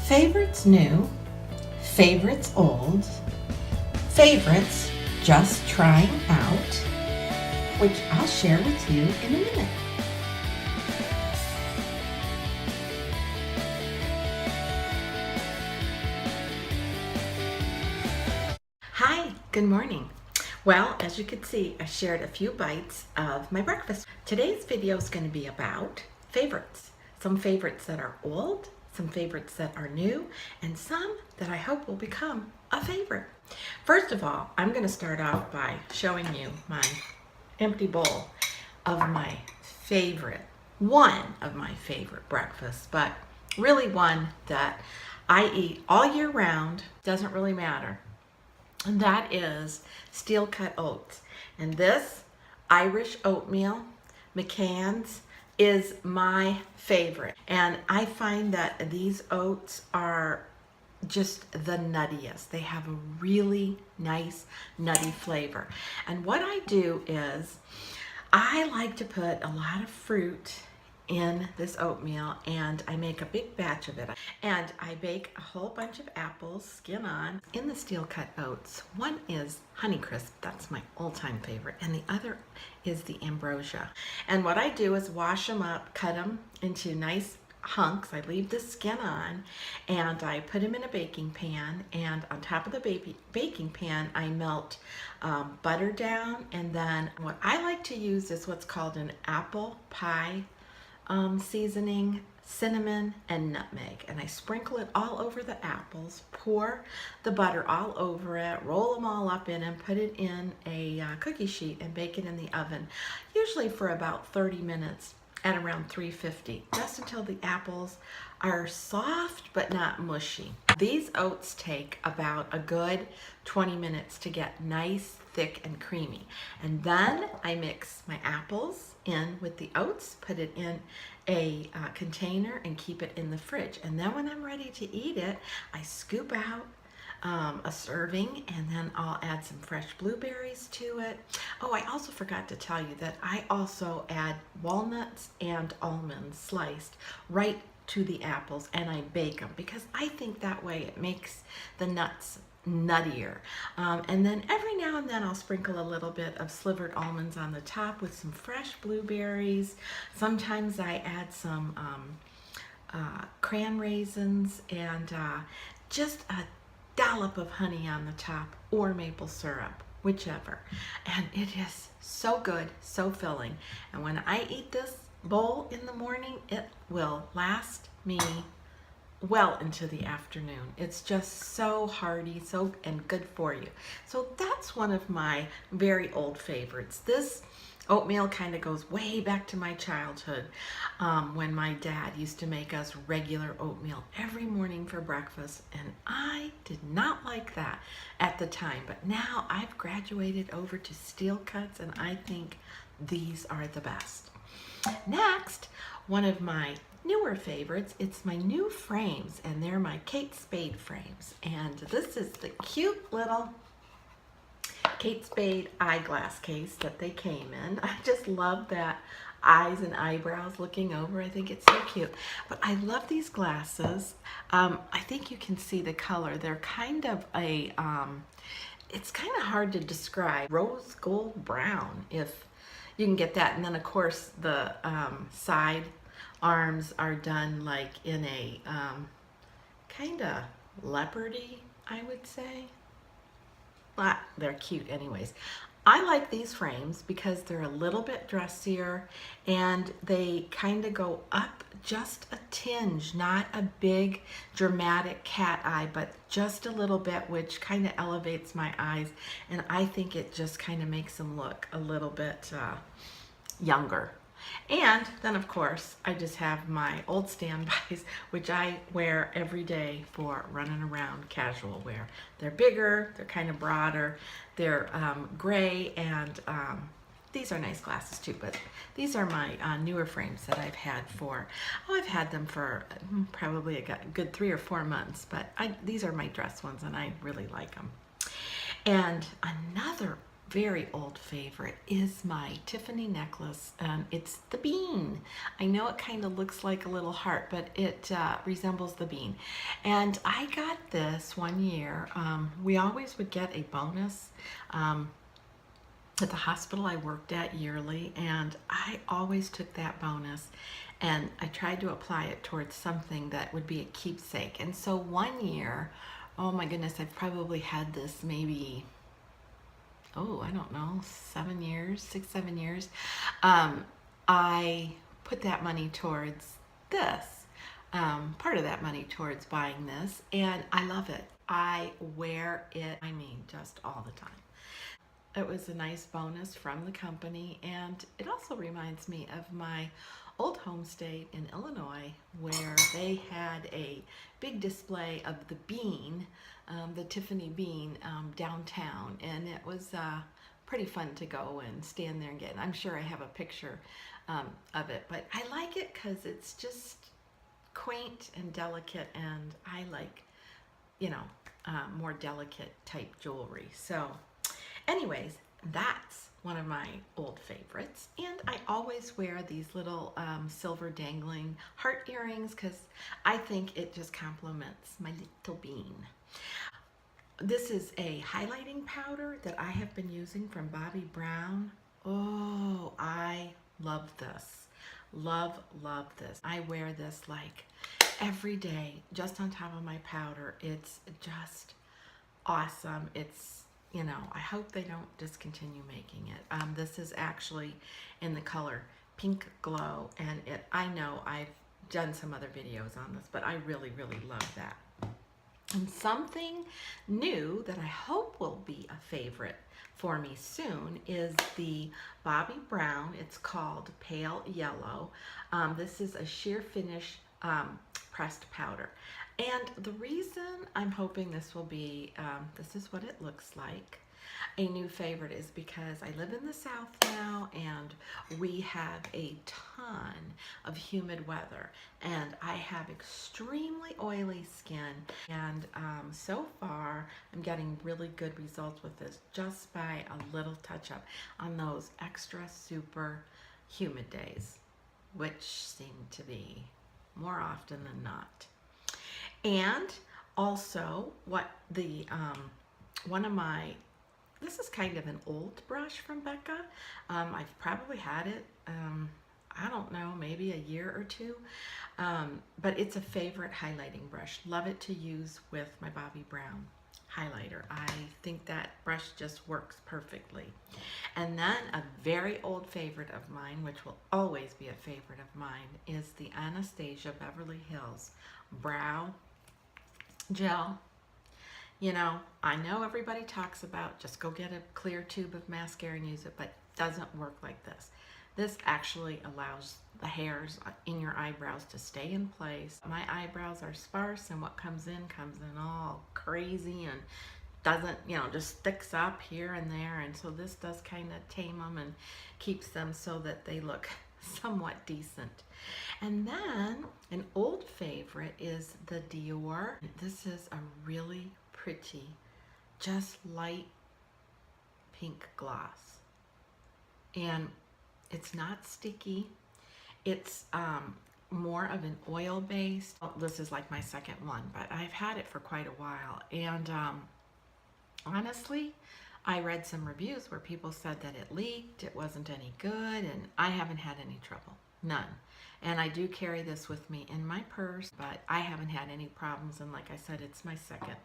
Favorites new, favorites old, favorites just trying out, which I'll share with you in a minute. Hi, good morning. Well, as you can see, I shared a few bites of my breakfast. Today's video is going to be about favorites. Some favorites that are old, some favorites that are new, and some that I hope will become a favorite. First of all, I'm going to start off by showing you my empty bowl of my favorite, one of my favorite breakfasts, but really one that I eat all year round, doesn't really matter. And that is steel cut oats. And this Irish oatmeal, MCCAN'S, is my favorite. And I find that these oats are just the nuttiest. They have a really nice nutty flavor. And what I do is I like to put a lot of fruit in this oatmeal, and I make a big batch of it, and I bake a whole bunch of apples skin on in the steel cut oats. One is Honeycrisp, that's my all-time favorite, and the other is the Ambrosia. And what I do is wash them up, cut them into nice hunks. I leave the skin on, and I put them in a baking pan, and on top of the baking pan I melt butter down, and then what I like to use is what's called an apple pie seasoning, cinnamon, and nutmeg, and I sprinkle it all over the apples, pour the butter all over it, roll them all up in and put it in a cookie sheet and bake it in the oven, usually for about 30 minutes at around 350, just until the apples are soft but not mushy. These oats take about a good 20 minutes to get nice, thick, and creamy. And then I mix my apples in with the oats, put it in a container, and keep it in the fridge. And then when I'm ready to eat it, I scoop out a serving, and then I'll add some fresh blueberries to it. Oh, I also forgot to tell you that I also add walnuts and almonds sliced right to the apples, and I bake them because I think that way it makes the nuts nuttier. And then every now and then I'll sprinkle a little bit of slivered almonds on the top with some fresh blueberries. Sometimes I add some cran raisins and just a dollop of honey on the top, or maple syrup, whichever. And it is so good, so filling. And when I eat this bowl in the morning, it will last me well into the afternoon. It's just so hearty, and good for you. So that's one of my very old favorites. This oatmeal kind of goes way back to my childhood, when my dad used to make us regular oatmeal every morning for breakfast, and I did not like that at the time, but now I've graduated over to steel cuts, and I think these are the best. Next, one of my newer favorites, it's my new frames, and they're my Kate Spade frames, and this is the cute little Kate Spade eyeglass case that they came in. I just love that eyes and eyebrows looking over. I think it's so cute. But I love these glasses. I think you can see the color. They're kind of a, it's kind of hard to describe. Rose gold brown, if you can get that. And then of course the side arms are done like in a kind of leopardy, I would say. But they're cute anyways. I like these frames because they're a little bit dressier, and they kind of go up just a tinge, not a big dramatic cat eye, but just a little bit, which kind of elevates my eyes, and I think it just kind of makes them look a little bit younger. And then of course I just have my old standbys, which I wear every day for running around casual wear. They're bigger, they're kind of broader, they're gray, and these are nice glasses too, but these are my newer frames that I've had for, I've had them for probably a good 3 or 4 months, but these are my dress ones, and I really like them. And another very old favorite is my Tiffany necklace. It's the bean. I know it kind of looks like a little heart, but it resembles the bean. And I got this one year. We always would get a bonus at the hospital I worked at yearly, and I always took that bonus and I tried to apply it towards something that would be a keepsake. And so one year, oh my goodness, I've probably had this maybe, oh, I don't know, 7 years, 6, 7 years. I put that money towards this, part of that money towards buying this, and I love it. I wear it, I mean, just all the time. It was a nice bonus from the company, and it also reminds me of my old home state in Illinois, where they had a big display of the bean, the Tiffany bean, downtown, and it was pretty fun to go and stand there and get. I'm sure I have a picture of it, but I like it because it's just quaint and delicate, and I like, you know, more delicate type jewelry. So anyways, that's one of my old favorites, and I always wear these little silver dangling heart earrings because I think it just complements my little bean. This is a highlighting powder that I have been using from Bobbi Brown. Oh, I love this. Love, love this. I wear this like every day, just on top of my powder. It's just awesome. It's, you know, I hope they don't discontinue making it. This is actually in the color Pink Glow, and I know I've done some other videos on this, but I really, really love that. And something new that I hope will be a favorite for me soon is the Bobbi Brown. It's called Pale Yellow. This is a sheer finish pressed powder. And the reason I'm hoping this will be, this is what it looks like, a new favorite, is because I live in the South now and we have a ton of humid weather, and I have extremely oily skin, and so far I'm getting really good results with this just by a little touch up on those extra super humid days, which seem to be more often than not. And also, what the one of my, this is kind of an old brush from Becca. I've probably had it, I don't know, maybe a year or two, but it's a favorite highlighting brush. Love it to use with my Bobbi Brown highlighter. I think that brush just works perfectly. And then a very old favorite of mine, which will always be a favorite of mine, is the Anastasia Beverly Hills Brow Gel. You know, I know everybody talks about just go get a clear tube of mascara and use it, but it doesn't work like this. This actually allows the hairs in your eyebrows to stay in place. My eyebrows are sparse, and what comes in all crazy and doesn't, you know, just sticks up here and there. And so this does kind of tame them and keeps them so that they look somewhat decent. And then an old favorite is the Dior. This is a really pretty, just light pink gloss. And it's not sticky. It's more of an oil based. This is like my second one, but I've had it for quite a while. And honestly, I read some reviews where people said that it leaked, it wasn't any good, and I haven't had any trouble, none. And I do carry this with me in my purse, but I haven't had any problems, and like I said, it's my second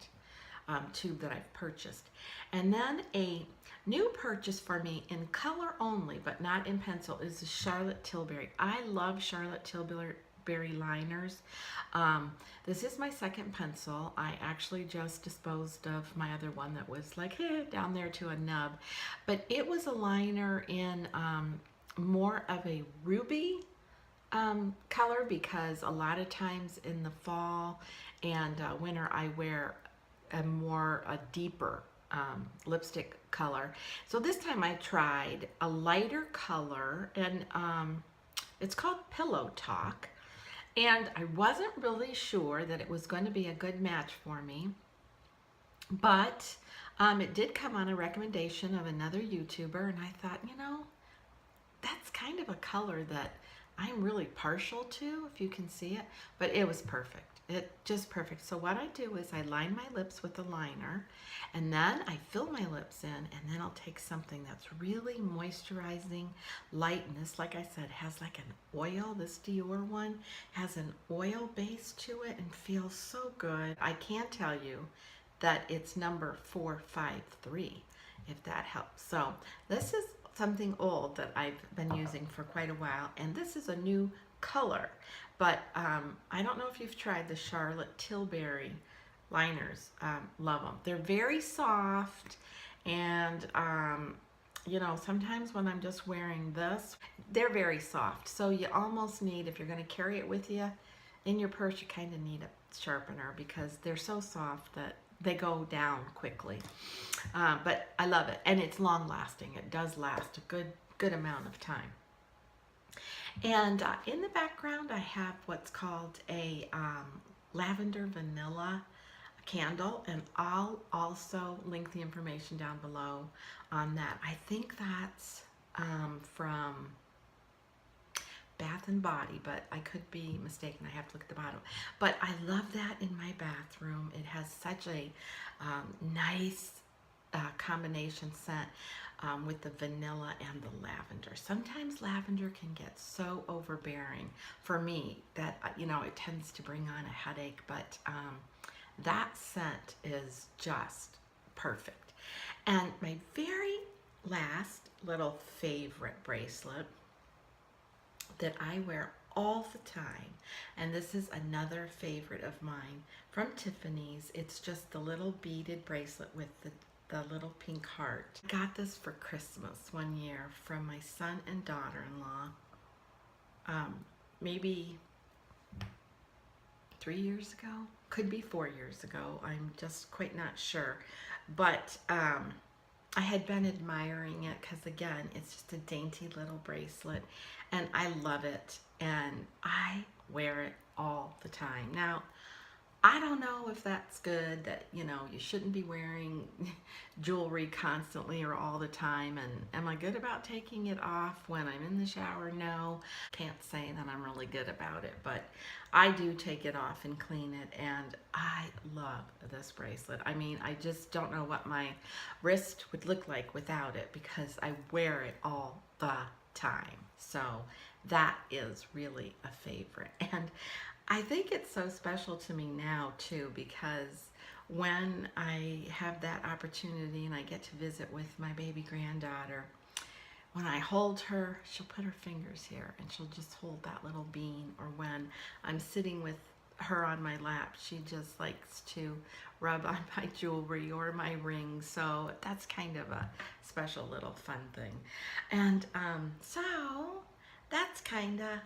tube that I've purchased. And then a new purchase for me in color only, but not in pencil, is the Charlotte Tilbury. I love Charlotte Tilbury liners. This is my second pencil. I actually just disposed of my other one that was like down there to a nub, but it was a liner in more of a ruby color, because a lot of times in the fall and winter I wear a deeper lipstick color. So this time I tried a lighter color, and it's called Pillow Talk, and I wasn't really sure that it was going to be a good match for me, but It did come on a recommendation of another YouTuber, and I thought, you know, that's kind of a color that I'm really partial to, if you can see it, but it was perfect. It just perfect. So what I do is I line my lips with a liner, and then I fill my lips in, and then I'll take something that's really moisturizing, light, and this, like I said, has like an oil. This Dior one has an oil base to it and feels so good. I can tell you that it's number 453, if that helps. So this is something old that I've been using for quite a while, and this is a new color, but I don't know if you've tried the Charlotte Tilbury liners. Love them. They're very soft, and you know, sometimes when I'm just wearing this, they're very soft, so you almost need, if you're going to carry it with you in your purse, you kind of need a sharpener because they're so soft that they go down quickly. But I love it, and it's long lasting. It does last a good amount of time. And in the background, I have what's called a lavender vanilla candle, and I'll also link the information down below on that. I think that's from Bath and Body, but I could be mistaken. I have to look at the bottom. But I love that in my bathroom. It has such a nice combination scent with the vanilla and the lavender. Sometimes lavender can get so overbearing for me that, you know, it tends to bring on a headache, but that scent is just perfect. And my very last little favorite bracelet that I wear all the time, and this is another favorite of mine from Tiffany's. It's just the little beaded bracelet with the little pink heart. I got this for Christmas one year from my son and daughter-in-law, maybe 3 years ago, could be 4 years ago, I'm just quite not sure, but I had been admiring it because, again, it's just a dainty little bracelet, and I love it, and I wear it all the time. Now, I don't know if that's good, that, you know, you shouldn't be wearing jewelry constantly or all the time, and am I good about taking it off when I'm in the shower? No, can't say that I'm really good about it, but I do take it off and clean it, and I love this bracelet. I mean, I just don't know what my wrist would look like without it because I wear it all the time. So that is really a favorite, and I think it's so special to me now too, because when I have that opportunity and I get to visit with my baby granddaughter, when I hold her, she'll put her fingers here and she'll just hold that little bean, or when I'm sitting with her on my lap, she just likes to rub on my jewelry or my rings. So that's kind of a special little fun thing. And so that's kind of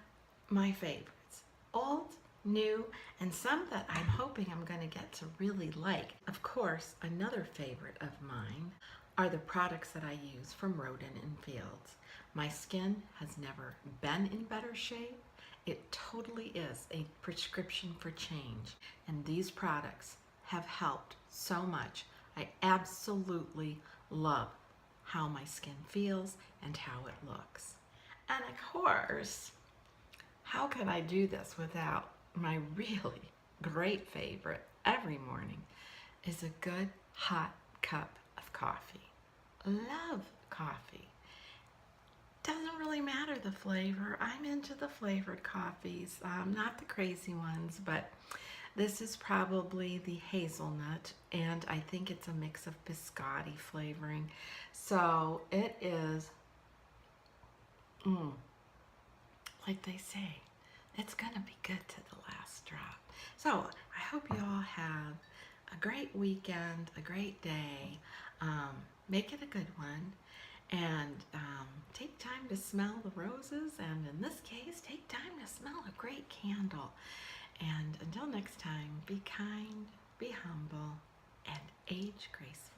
my favorites. Old, new, and some that I'm hoping I'm going to get to really like. Of course, another favorite of mine are the products that I use from Rodan+Fields. My skin has never been in better shape. It totally is a prescription for change, and these products have helped so much. I absolutely love how my skin feels and how it looks. And of course, how can I do this without my really great favorite every morning is a good hot cup of coffee. Love coffee. Doesn't really matter the flavor. I'm into the flavored coffees, not the crazy ones, but this is probably the hazelnut, and I think it's a mix of biscotti flavoring. So it is, like they say, it's gonna be good to the last drop. So I hope you all have a great weekend, a great day. Make it a good one, and take time to smell the roses, and in this case, take time to smell a great candle. And until next time, be kind, be humble, and age gracefully.